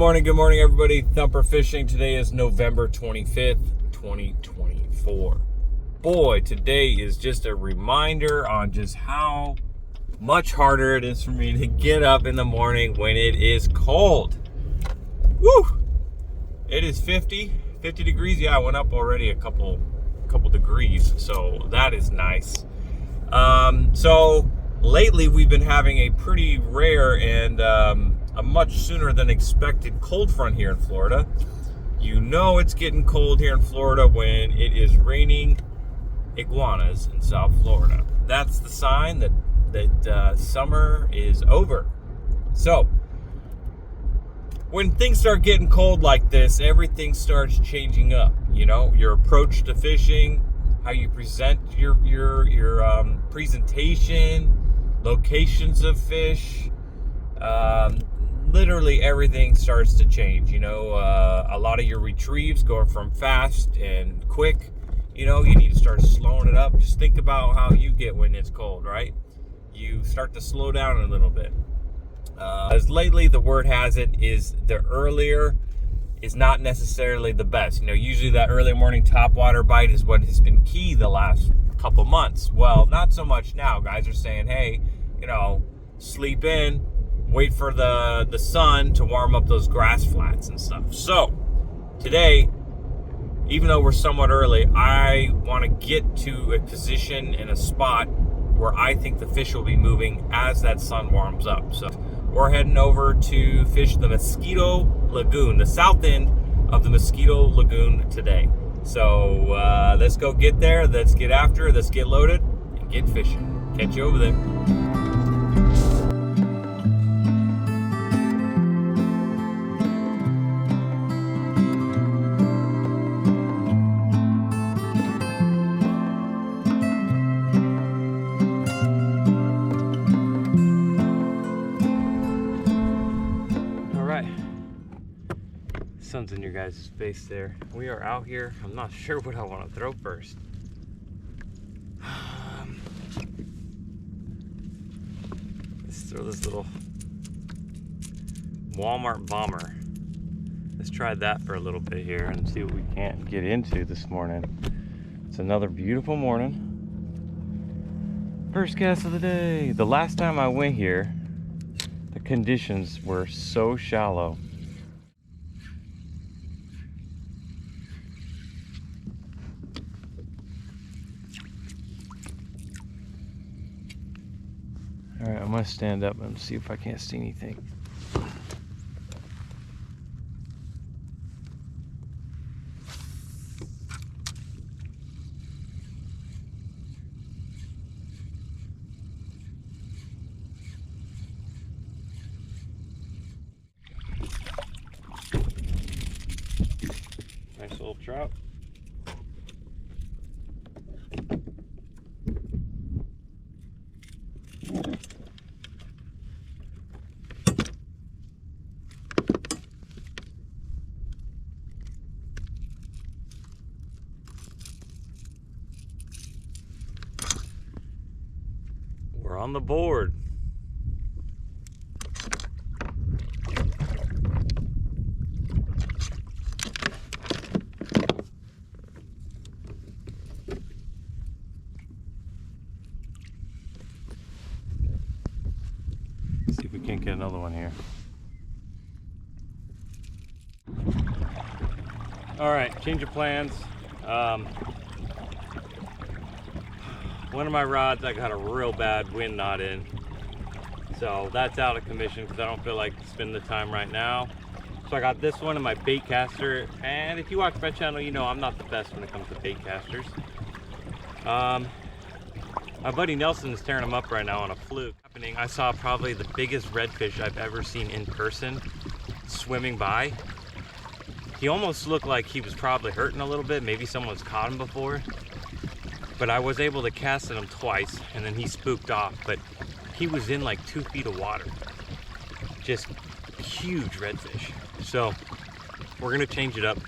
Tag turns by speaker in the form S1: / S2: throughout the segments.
S1: Good morning, everybody. Thumper Fishing. Today is November 25th, 2024. Boy, today is just a reminder on just how much harder it is for me to get up in the morning when it is cold. Woo! It is 50 degrees. Yeah, I went up already a couple degrees, so that is nice. So lately we've been having a pretty rare and a much sooner than expected cold front here in Florida. You know it's getting cold here in Florida when it is raining iguanas in South Florida. That's the sign that summer is over. So when things start getting cold like this, everything starts changing up. You know, your approach to fishing, how you present your presentation, locations of fish, literally everything starts to change. You know, a lot of your retrieves going from fast and quick, you know, you need to start slowing it up. Just think about how you get when it's cold, right? You start to slow down a little bit. As lately the word has it is the earlier is not necessarily the best. You know, usually that early morning topwater bite is what has been key the last couple months. Well, not so much now. Guys are saying, hey, you know, sleep in, wait for the sun to warm up those grass flats and stuff. So today, even though we're somewhat early, I want to get to a position in a spot where I think the fish will be moving as that sun warms up. So we're heading over to fish the Mosquito Lagoon, the south end of the Mosquito Lagoon today. So let's go get there, let's get after it, let's get loaded and get fishing. Catch you over there. Sun's in your guys' face there. We are out here. I'm not sure what I want to throw first. Let's throw this little Walmart bomber. Let's try that for a little bit here and see what we can get into this morning. It's another beautiful morning. First cast of the day. The last time I went here, the conditions were so shallow. All right, I'm gonna stand up and see if I can't see anything. Nice little trout. We're on the board. Let's see if we can't get another one here. All right, change of plans. One of my rods, I got a real bad wind knot in. So that's out of commission because I don't feel like spending the time right now. So I got this one in my bait caster. And if you watch my channel, you know I'm not the best when it comes to bait casters. My buddy Nelson is tearing them up right now on a fluke. I saw probably the biggest redfish I've ever seen in person swimming by. He almost looked like he was probably hurting a little bit. Maybe someone's caught him before. But I was able to cast at him twice and then he spooked off. But he was in like 2 feet of water. Just huge redfish. So we're gonna change it up.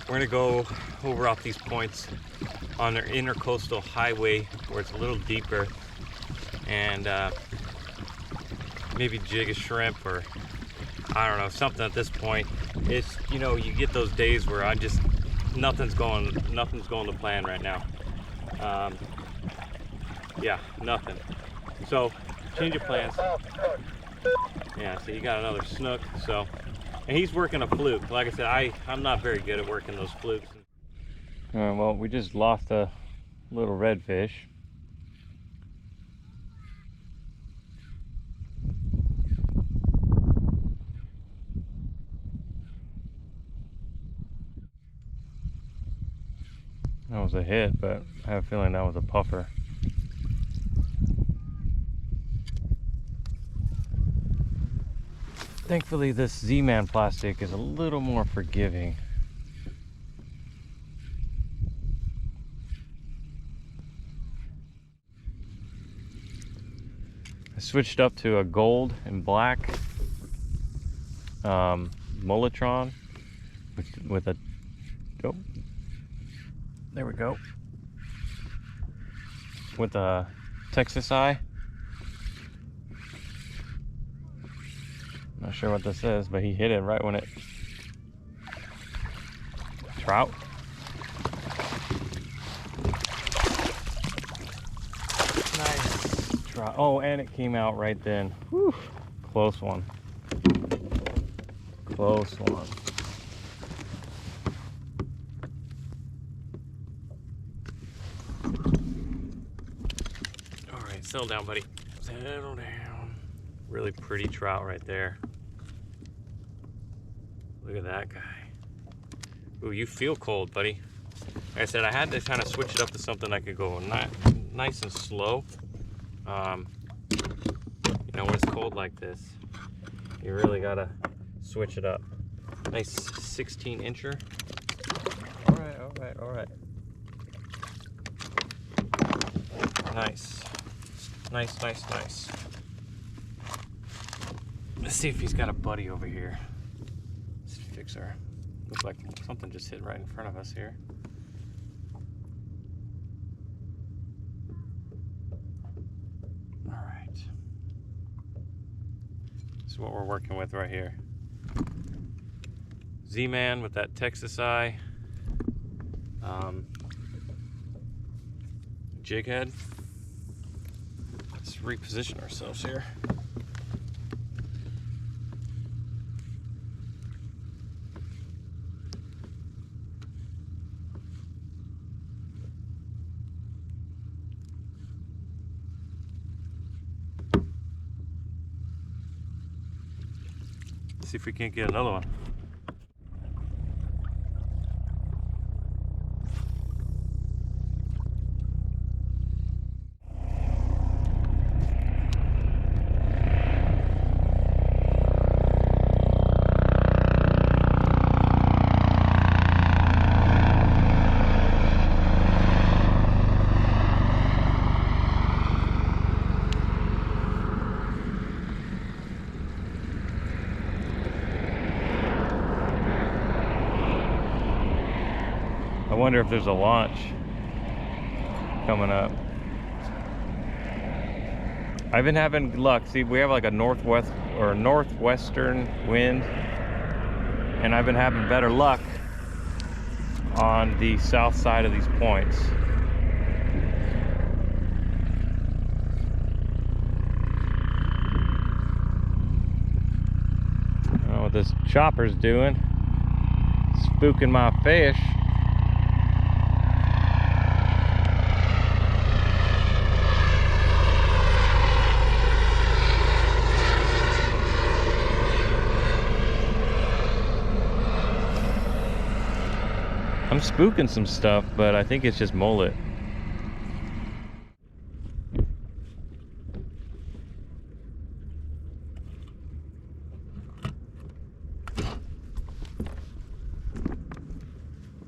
S1: We're gonna go over off these points on their intercoastal highway where it's a little deeper and maybe jig a shrimp or I don't know, something at this point. It's, you know, you get those days where nothing's going to plan right now. Yeah, nothing. So change of plans. Yeah, so you got another snook. So, and he's working a fluke. Like I said, I'm not very good at working those flukes. Well, we just lost a little redfish. That was a hit, but I have a feeling that was a puffer. Thankfully, this Z-Man plastic is a little more forgiving. I switched up to a gold and black Molotron with a, oh, there we go, with a Texas eye. Not sure what this is, but he hit it right when it, trout. Nice trout. Oh, and it came out right then. Whew. Close one. Close one. All right, settle down, buddy. Settle down. Really pretty trout right there. Look at that guy. Ooh, you feel cold, buddy. Like I said, I had to kind of switch it up to something I could go nice and slow. You know, when it's cold like this, you really gotta switch it up. Nice 16 incher. All right, all right, all right. Nice. Nice, nice, nice. Let's see if he's got a buddy over here. Let's fix our, looks like something just hit right in front of us here. All right. This is what we're working with right here. Z-Man with that Texas eye. Jig head. Let's reposition ourselves here. See if we can't get another one. I wonder if there's a launch coming up. I've been having luck. See, we have like a northwest or northwestern wind, and I've been having better luck on the south side of these points. I don't know what this chopper's doing. Spooking my fish. I'm spooking some stuff, but I think it's just mullet.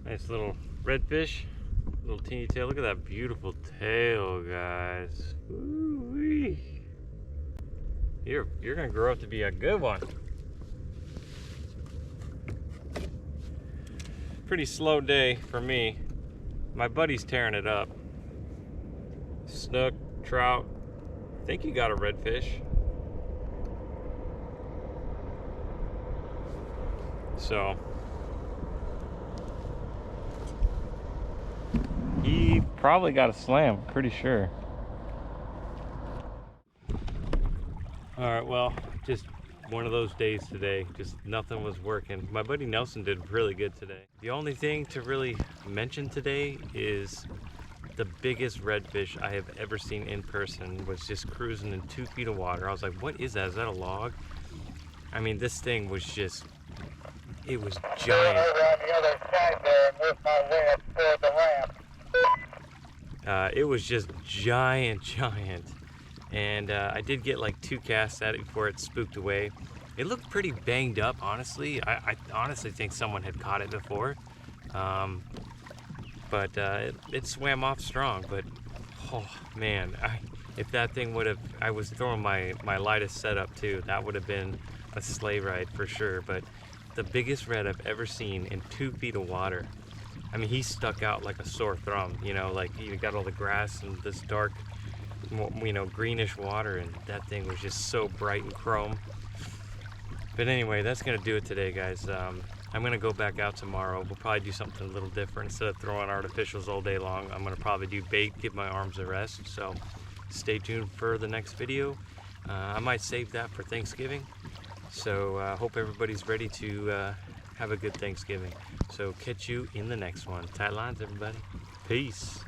S1: Nice little redfish, little teeny tail. Look at that beautiful tail, guys. Ooh-wee. You're gonna grow up to be a good one. Pretty slow day for me. My buddy's tearing it up. Snook, trout. I think he got a redfish. So he probably got a slam, pretty sure. All right, well, just one of those days today. Just nothing was working. My buddy Nelson did really good today. The only thing to really mention today is the biggest redfish I have ever seen in person was just cruising in 2 feet of water. I was like, what is that? Is that a log? I mean, this thing was just, it was giant.
S2: Over on the other side there and work my way up toward the ramp.
S1: It was just giant. And I did get like 2 casts at it before it spooked away. It looked pretty banged up, honestly. I honestly think someone had caught it before. But it swam off strong. But, oh man, if that thing would have, I was throwing my lightest setup too. That would have been a sleigh ride for sure. But the biggest red I've ever seen in 2 feet of water. I mean, he stuck out like a sore thumb, you know, like you got all the grass and this dark, you know, greenish water, and that thing was just so bright and chrome. But anyway, that's gonna do it today, guys. I'm gonna go back out tomorrow. We'll probably do something a little different. Instead of throwing artificials all day long, I'm gonna probably do bait, give my arms a rest. So stay tuned for the next video. I might save that for Thanksgiving. So I hope everybody's ready to have a good Thanksgiving. So catch you in the next one. Tight lines, everybody. Peace.